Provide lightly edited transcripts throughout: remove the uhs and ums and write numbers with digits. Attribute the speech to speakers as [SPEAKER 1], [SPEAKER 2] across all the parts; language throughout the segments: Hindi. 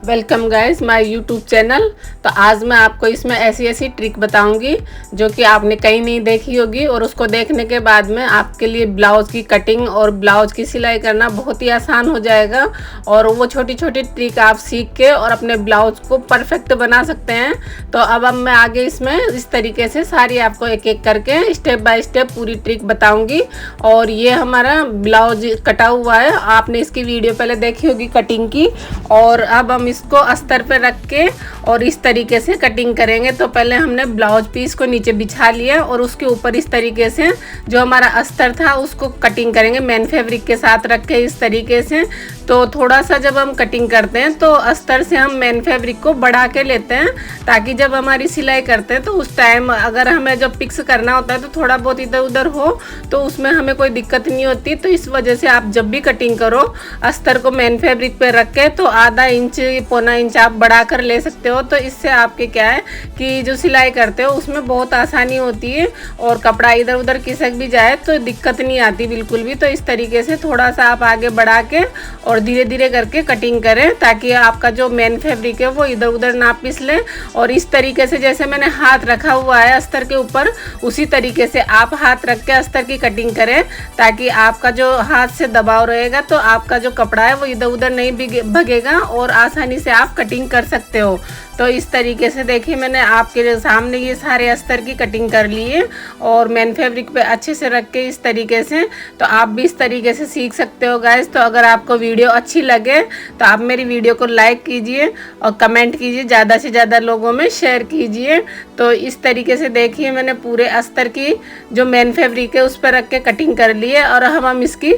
[SPEAKER 1] Welcome guys my YouTube channel. तो आज मैं आपको इसमें ऐसी ट्रिक बताऊंगी जो कि आपने कहीं नहीं देखी होगी, और उसको देखने के बाद में आपके लिए ब्लाउज़ की कटिंग और ब्लाउज़ की सिलाई करना बहुत ही आसान हो जाएगा। और वो छोटी छोटी ट्रिक आप सीख के और अपने ब्लाउज़ को परफेक्ट बना सकते हैं। तो अब मैं आगे इसमें इस तरीके से सारी आपको एक एक करके स्टेप बाय स्टेप पूरी ट्रिक बताऊँगी। और ये हमारा ब्लाउज कटा हुआ है, आपने इसकी वीडियो पहले देखी होगी कटिंग की। और अब हम इसको अस्तर पे रख के और इस तरीके से कटिंग करेंगे। तो पहले हमने ब्लाउज पीस को नीचे बिछा लिया और उसके ऊपर इस तरीके से जो हमारा अस्तर था उसको कटिंग करेंगे मेन फैब्रिक के साथ रख के इस तरीके से। तो थोड़ा सा जब हम कटिंग करते हैं तो अस्तर से हम मेन फैब्रिक को बढ़ा के लेते हैं, ताकि जब हमारी सिलाई करते हैं तो उस टाइम अगर हमें जब पिक्स करना होता है तो थोड़ा बहुत इधर उधर हो तो उसमें हमें कोई दिक्कत नहीं होती। तो इस वजह से आप जब भी कटिंग करो अस्तर को मेन फैब्रिक पे रख के तो आधा इंच पौना इंच आप बढ़ा कर ले सकते हो। तो इससे आपके क्या है कि जो सिलाई करते हो उसमें बहुत आसानी होती है और कपड़ा इधर उधर खिसक भी जाए तो दिक्कत नहीं आती बिल्कुल भी। तो इस तरीके से थोड़ा सा आप आगे बढ़ा के और धीरे धीरे करके कटिंग करें, ताकि आपका जो मेन फैब्रिक है वो इधर उधर ना फिसले। और इस तरीके से जैसे मैंने हाथ रखा हुआ है अस्तर के ऊपर, उसी तरीके से आप हाथ रख के अस्तर की कटिंग करें, ताकि आपका जो हाथ से दबाव रहेगा तो आपका जो कपड़ा है वो इधर उधर नहीं भगेगा और आसानी से आप कटिंग कर सकते हो। तो इस तरीके से देखिए मैंने आपके सामने ये सारे अस्तर की कटिंग कर ली है और मेन फैब्रिक पे अच्छे से रख के इस तरीके से। तो आप भी इस तरीके से सीख सकते हो गाइस। तो अगर आपको वीडियो अच्छी लगे तो आप मेरी वीडियो को लाइक कीजिए और कमेंट कीजिए, ज़्यादा से ज़्यादा लोगों में शेयर कीजिए। तो इस तरीके से देखिए मैंने पूरे अस्तर की जो मेन फैब्रिक है उस पर रख के कटिंग कर ली है और अब हम इसकी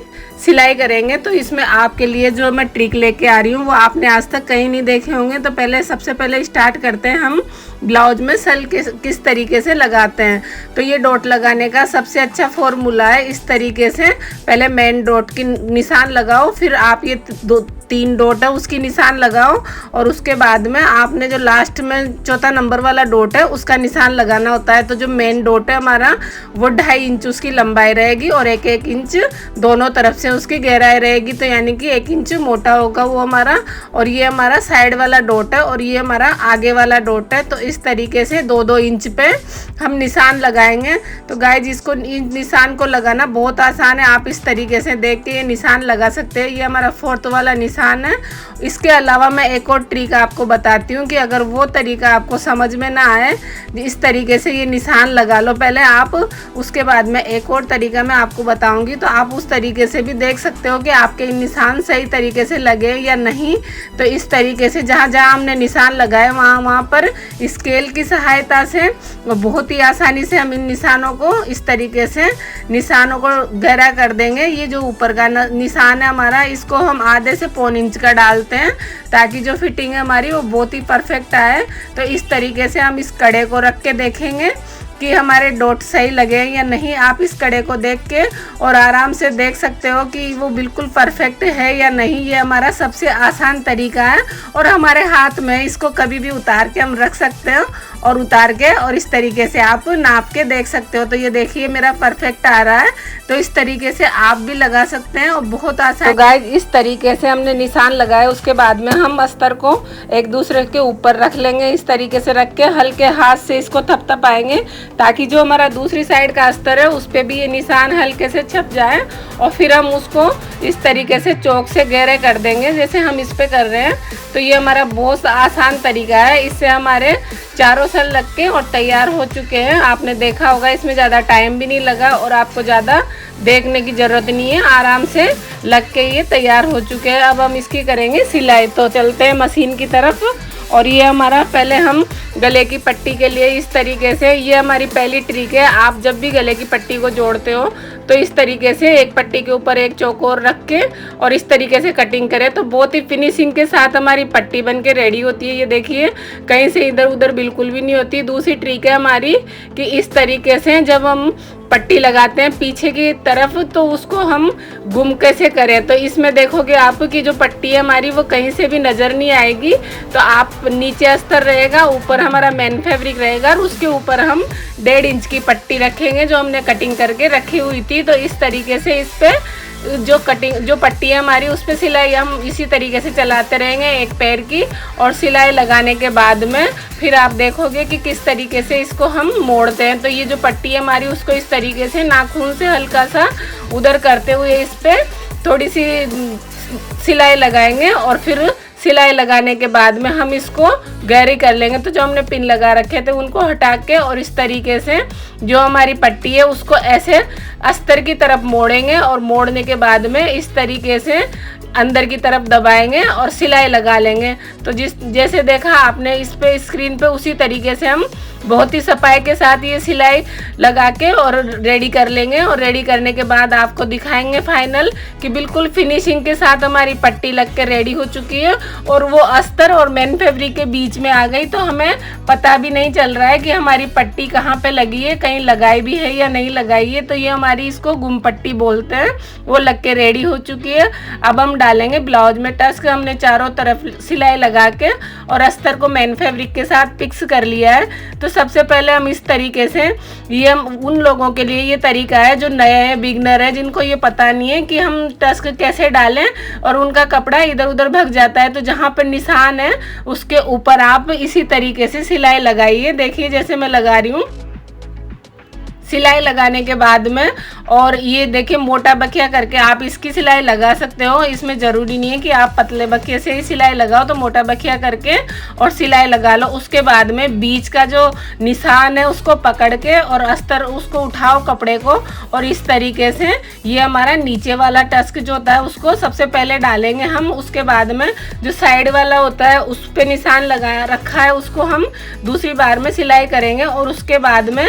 [SPEAKER 1] सिलाई करेंगे। तो इसमें आपके लिए जो मैं ट्रिक लेके आ रही हूँ वो आपने आज तक कहीं नहीं देखे होंगे। तो सबसे पहले स्टार्ट करते हैं हम ब्लाउज में सल किस तरीके से लगाते हैं। तो ये डॉट लगाने का सबसे अच्छा फॉर्मूला है। इस तरीके से पहले मेन डॉट की निशान लगाओ, फिर आप ये तीन डॉट है उसकी निशान लगाओ, और उसके बाद में आपने जो लास्ट में चौथा नंबर वाला डॉट है उसका निशान लगाना होता है। तो जो मेन डॉट है हमारा वो 2.5 इंच उसकी लंबाई रहेगी और 1-1 इंच दोनों तरफ से उसकी गहराई रहेगी। तो यानी कि 1 इंच मोटा होगा वो हमारा। और ये हमारा साइड वाला डॉट है और ये हमारा आगे वाला डॉट है। तो इस तरीके से 2-2 इंच पे हम निशान लगाएंगे। तो गाइस इसको निशान को लगाना बहुत आसान है, आप इस तरीके से देख के ये निशान लगा सकते हैं। ये हमारा 4th वाला निशान है। इसके अलावा मैं एक और ट्रिक आपको बताती हूँ कि अगर वो तरीका आपको समझ में ना आए, इस तरीके से ये निशान लगा लो पहले आप, उसके बाद में एक और तरीका मैं आपको बताऊंगी। तो आप उस तरीके से भी देख सकते हो कि आपके निशान सही तरीके से लगे या नहीं। तो इस तरीके से जहाँ जहाँ हमने निशान लगाए वहाँ पर स्केल की सहायता से बहुत ही आसानी से हम इन निशानों को इस तरीके से निशानों को गहरा कर देंगे। ये जो ऊपर का निशान है हमारा, इसको हम आधे से 1.25 इंच का डालते हैं ताकि जो फिटिंग है हमारी वो बहुत ही परफेक्ट आए। तो इस तरीके से हम इस कड़े को रख के देखेंगे कि हमारे डॉट सही लगे या नहीं। आप इस कड़े को देख के और आराम से देख सकते हो कि वो बिल्कुल परफेक्ट है या नहीं। ये हमारा सबसे आसान तरीका है और हमारे हाथ में इसको कभी भी उतार के हम रख सकते हो और उतार के और इस तरीके से आप नाप के देख सकते हो। तो ये देखिए मेरा परफेक्ट आ रहा है। तो इस तरीके से आप भी लगा सकते हैं और बहुत आसान। तो गाइस इस तरीके से हमने निशान लगाए, उसके बाद में हम अस्तर को एक दूसरे के ऊपर रख लेंगे। इस तरीके से रख के हल्के हाथ से इसको थपथपाएंगे ताकि जो हमारा दूसरी साइड का अस्तर है उस पर भी ये निशान हल्के से छप जाए। और फिर हम उसको इस तरीके से चौक से गहरे कर देंगे जैसे हम इस पे कर रहे हैं। तो ये हमारा बहुत आसान तरीका है। इससे हमारे चारों सल लग के और तैयार हो चुके हैं। आपने देखा होगा इसमें ज़्यादा टाइम भी नहीं लगा और आपको ज़्यादा देखने की ज़रूरत नहीं है, आराम से लग के ये तैयार हो चुके हैं। अब हम इसकी करेंगे सिलाई। तो चलते हैं मशीन की तरफ। और ये हमारा पहले हम गले की पट्टी के लिए इस तरीके से, ये हमारी पहली ट्रिक है। आप जब भी गले की पट्टी को जोड़ते हो तो इस तरीके से एक पट्टी के ऊपर एक चौकोर रख के और इस तरीके से कटिंग करें तो बहुत ही फिनिशिंग के साथ हमारी पट्टी बन के रेडी होती है। ये देखिए कहीं से इधर उधर बिल्कुल भी नहीं होती। दूसरी ट्रिक है हमारी कि इस तरीके से जब हम पट्टी लगाते हैं पीछे की तरफ तो उसको हम गुम कैसे करें। तो इसमें देखोगे आप कि जो पट्टी है हमारी वो कहीं से भी नज़र नहीं आएगी। तो आप नीचे अस्तर रहेगा, ऊपर हमारा मेन फैब्रिक रहेगा और उसके ऊपर हम 1.5 इंच की पट्टी रखेंगे जो हमने कटिंग करके रखी हुई थी। तो इस तरीके से इस पर जो पट्टी है हमारी उस पर सिलाई हम इसी तरीके से चलाते रहेंगे एक पैर की, और सिलाई लगाने के बाद में फिर आप देखोगे कि किस तरीके से इसको हम मोड़ते हैं। तो ये जो पट्टी है हमारी उसको इस तरीके से नाखून से हल्का सा उधर करते हुए इस पर थोड़ी सी सिलाई लगाएंगे, और फिर सिलाई लगाने के बाद में हम इसको गहरी कर लेंगे। तो जो हमने पिन लगा रखे थे उनको हटा के और इस तरीके से जो हमारी पट्टी है उसको ऐसे अस्तर की तरफ मोड़ेंगे, और मोड़ने के बाद में इस तरीके से अंदर की तरफ दबाएंगे और सिलाई लगा लेंगे। तो जैसे देखा आपने इस पे स्क्रीन पे, उसी तरीके से हम बहुत ही सफाई के साथ ये सिलाई लगा के और रेडी कर लेंगे। और रेडी करने के बाद आपको दिखाएंगे फाइनल कि बिल्कुल फिनिशिंग के साथ हमारी पट्टी लग के रेडी हो चुकी है, और वो अस्तर और मेन फैब्रिक के बीच में आ गई। तो हमें पता भी नहीं चल रहा है कि हमारी पट्टी कहाँ पे लगी है, कहीं लगाई भी है या नहीं लगाई है। तो ये हमारी इसको गुम पट्टी बोलते हैं, वो लग के रेडी हो चुकी है। अब हम डालेंगे ब्लाउज में टस्क। हमने चारों तरफ सिलाई लगा के और अस्तर को मेन फैब्रिक के साथ फिक्स कर लिया है। तो सबसे पहले हम इस तरीके से, ये उन लोगों के लिए ये तरीका है जो नए हैं, बिगनर है, जिनको ये पता नहीं है कि हम टस्क कैसे डालें और उनका कपड़ा इधर उधर भग जाता है। तो जहाँ पर निशान है उसके ऊपर आप इसी तरीके से सिलाई लगाइए। देखिए जैसे मैं लगा रही हूँ। सिलाई लगाने के बाद में, और ये देखिए मोटा बखिया करके आप इसकी सिलाई लगा सकते हो। इसमें ज़रूरी नहीं है कि आप पतले बखिए से ही सिलाई लगाओ, तो मोटा बखिया करके और सिलाई लगा लो। उसके बाद में बीच का जो निशान है उसको पकड़ के और अस्तर उसको उठाओ कपड़े को, और इस तरीके से ये हमारा नीचे वाला टस्क जो होता है उसको सबसे पहले डालेंगे हम। उसके बाद में जो साइड वाला होता है उस पर निशान लगाया रखा है उसको हम दूसरी बार में सिलाई करेंगे। और उसके बाद में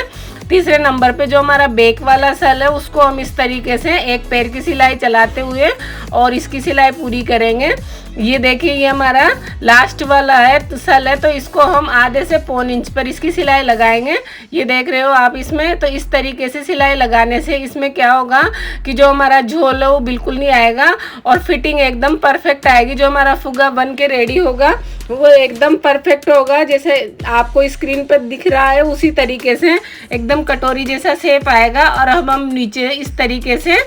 [SPEAKER 1] तीसरे नंबर पे जो हमारा बैक वाला सल है उसको हम इस तरीके से एक पैर की सिलाई चलाते हुए और इसकी सिलाई पूरी करेंगे। ये देखिए ये हमारा लास्ट वाला है सल है, तो इसको हम आधे से पौन इंच पर इसकी सिलाई लगाएंगे। ये देख रहे हो आप इसमें। तो इस तरीके से सिलाई लगाने से इसमें क्या होगा कि जो हमारा झोल है वो बिल्कुल नहीं आएगा और फिटिंग एकदम परफेक्ट आएगी। जो हमारा फुग्गा बन के रेडी होगा वो एकदम परफेक्ट होगा, जैसे आपको स्क्रीन पर दिख रहा है उसी तरीके से एकदम कटोरी जैसा शेप आएगा। और अब हम नीचे इस तरीके से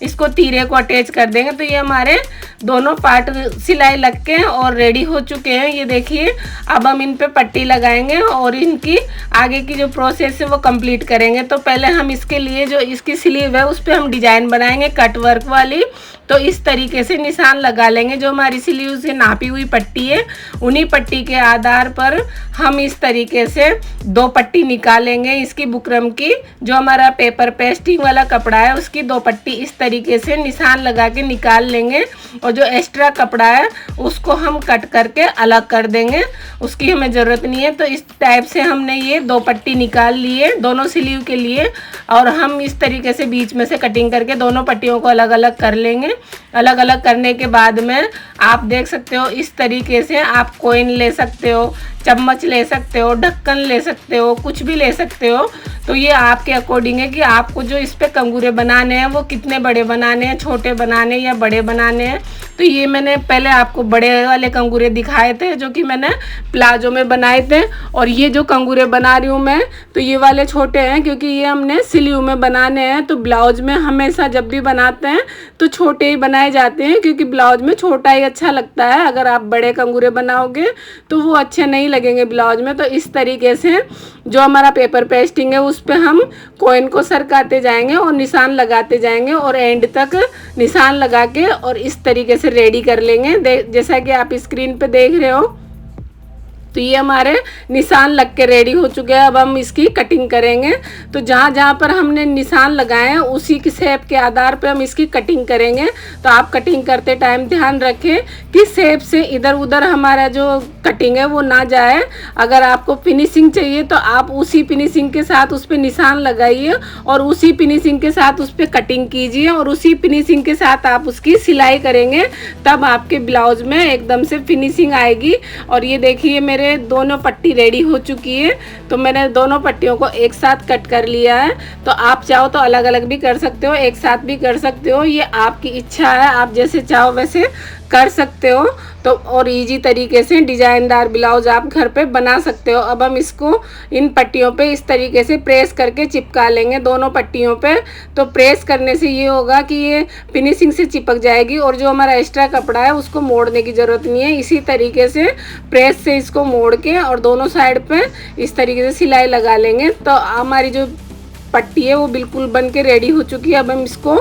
[SPEAKER 1] इसको तीरे को अटैच कर देंगे। तो ये हमारे दोनों पार्ट सिलाई लग के और रेडी हो चुके हैं। ये देखिए अब हम इन पे पट्टी लगाएंगे और इनकी आगे की जो प्रोसेस है वो कंप्लीट करेंगे। तो पहले हम इसके लिए जो इसकी स्लीव है उस पर हम डिजाइन बनाएंगे कट वर्क वाली। तो इस तरीके से निशान लगा लेंगे। जो हमारी स्लीव से नापी हुई पट्टी है उन्हीं पट्टी के आधार पर हम इस तरीके से दो पट्टी निकालेंगे इसकी बुकरम की। जो हमारा पेपर पेस्टिंग वाला कपड़ा है उसकी दो पट्टी इस तरीके से निशान लगा के निकाल लेंगे, और जो एक्स्ट्रा कपड़ा है उसको हम कट करके अलग कर देंगे, उसकी हमें ज़रूरत नहीं है। तो इस टाइप से हमने ये दो पट्टी निकाल लिए दोनों स्लीव के लिए, और हम इस तरीके से बीच में से कटिंग करके दोनों पट्टियों को अलग अलग कर लेंगे। अलग अलग करने के बाद में आप देख सकते हो इस तरीके से आप कॉइन ले सकते हो, चम्मच ले सकते हो, ढक्कन ले सकते हो, कुछ भी ले सकते हो। तो ये आपके अकॉर्डिंग है कि आपको जो इस पे कंगूरे बनाने हैं वो कितने बड़े बनाने हैं, छोटे बनाने हैं या बड़े बनाने हैं। तो ये मैंने पहले आपको बड़े वाले कंगूरे दिखाए थे जो कि मैंने प्लाजो में बनाए थे, और ये जो कंगूरे बना रही हूँ मैं तो ये वाले छोटे हैं क्योंकि ये हमने स्लीव में बनाने हैं। तो ब्लाउज में हमेशा जब भी बनाते हैं तो छोटे ही बनाए जाते हैं क्योंकि ब्लाउज में छोटा ही अच्छा लगता है। अगर आप बड़े कंगूरे बनाओगे तो वो अच्छे नहीं लगेंगे ब्लाउज में। तो इस तरीके से जो हमारा पेपर पेस्टिंग है उस पर हम कॉइन को सरकाते जाएंगे और निशान लगाते जाएंगे और एंड तक निशान लगा के और इस तरीके से रेडी कर लेंगे। जैसा कि आप स्क्रीन पे देख रहे हो तो ये हमारे निशान लग के रेडी हो चुके हैं। अब हम इसकी कटिंग करेंगे। तो जहाँ जहाँ पर हमने निशान लगाए हैं उसी की शेप के आधार पर हम इसकी कटिंग करेंगे। तो आप कटिंग करते टाइम ध्यान रखें कि शेप से इधर उधर हमारा जो कटिंग है वो ना जाए। अगर आपको फिनिशिंग चाहिए तो आप उसी फिनिशिंग के साथ उस पर निशान लगाइए और उसी फिनिशिंग के साथ उस पर कटिंग कीजिए और उसी फिनिशिंग के साथ आप उसकी सिलाई करेंगे, तब आपके ब्लाउज में एकदम से फिनिशिंग आएगी। और ये देखिए मेरे दोनों पट्टी रेडी हो चुकी है। तो मैंने दोनों पट्टियों को एक साथ कट कर लिया है। तो आप चाहो तो अलग अलग भी कर सकते हो, एक साथ भी कर सकते हो, ये आपकी इच्छा है, आप जैसे चाहो वैसे कर सकते हो। तो तो और इजी तरीके से डिजाइनदार ब्लाउज आप घर पे बना सकते हो। अब हम इसको इन पट्टियों पे इस तरीके से प्रेस करके चिपका लेंगे दोनों पट्टियों पे। तो प्रेस करने से ये होगा कि ये फिनिशिंग से चिपक जाएगी और जो हमारा एक्स्ट्रा कपड़ा है उसको मोड़ने की ज़रूरत नहीं है। इसी तरीके से प्रेस से इसको मोड़ के और दोनों साइड पे इस तरीके से सिलाई लगा लेंगे। तो हमारी जो पट्टी है वो बिल्कुल बन के रेडी हो चुकी है। अब हम इसको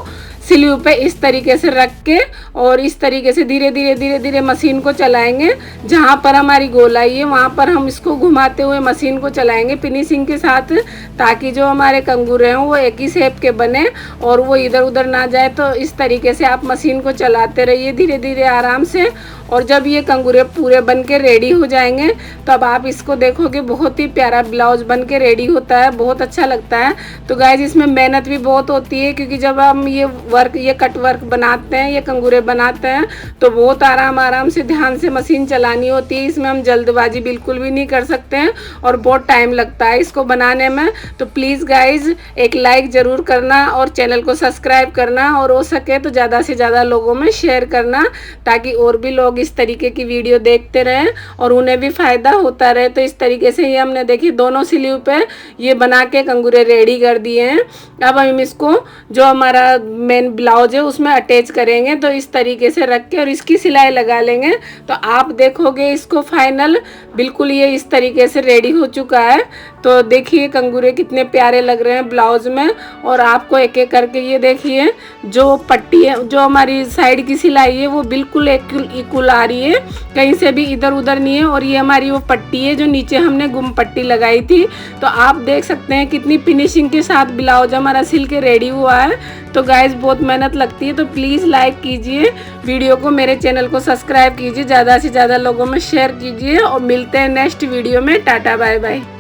[SPEAKER 1] स्लीव पे इस तरीके से रख के और इस तरीके से धीरे धीरे मशीन को चलाएंगे। जहाँ पर हमारी गोलाई है वहाँ पर हम इसको घुमाते हुए मशीन को चलाएंगे फिनिशिंग के साथ, ताकि जो हमारे कंगूरे हैं वो एक ही शेप के बने और वो इधर उधर ना जाए। तो इस तरीके से आप मशीन को चलाते रहिए धीरे धीरे आराम से। और जब ये कंगूरे पूरे बन के रेडी हो जाएंगे तब आप इसको देखोगे बहुत ही प्यारा ब्लाउज बन के रेडी होता है, बहुत अच्छा लगता है। तो गाइज इसमें मेहनत भी बहुत होती है, क्योंकि जब हम ये कट वर्क बनाते हैं, ये कंगूरे बनाते हैं तो बहुत आराम से ध्यान से मशीन चलानी होती है। इसमें हम जल्दबाजी बिल्कुल भी नहीं कर सकते हैं और बहुत टाइम लगता है इसको बनाने में। तो प्लीज़ गाइज एक लाइक ज़रूर करना और चैनल को सब्सक्राइब करना और हो सके तो ज़्यादा से ज़्यादा लोगों में शेयर करना, ताकि और भी लोग इस तरीके की वीडियो देखते रहें और उन्हें भी फ़ायदा होता रहे। तो इस तरीके से ये हमने देखिए दोनों स्लीव पे ये बना के कंगूरे रेडी कर दिए हैं। अब हम इसको जो हमारा मेन ब्लाउज है उसमें अटैच करेंगे। तो इस तरीके से रख के और इसकी सिलाई लगा लेंगे। तो आप देखोगे इसको फाइनल बिल्कुल ये इस तरीके से रेडी हो चुका है। तो देखिए कंगूरे कितने प्यारे लग रहे हैं ब्लाउज में। और आपको एक एक करके ये देखिए जो पट्टी है, जो हमारी साइड की सिलाई है वो बिल्कुल इक्वल आ रही है, कहीं से भी इधर उधर नहीं है। और ये हमारी वो पट्टी है जो नीचे हमने गुम पट्टी लगाई थी। तो आप देख सकते हैं कितनी फिनिशिंग के साथ ब्लाउज हमारा सिल के रेडी हुआ है। तो गाइज बहुत मेहनत लगती है। तो प्लीज़ लाइक कीजिए वीडियो को, मेरे चैनल को सब्सक्राइब कीजिए, ज़्यादा से ज़्यादा लोगों में शेयर कीजिए और मिलते हैं नेक्स्ट वीडियो में। Tata bye bye.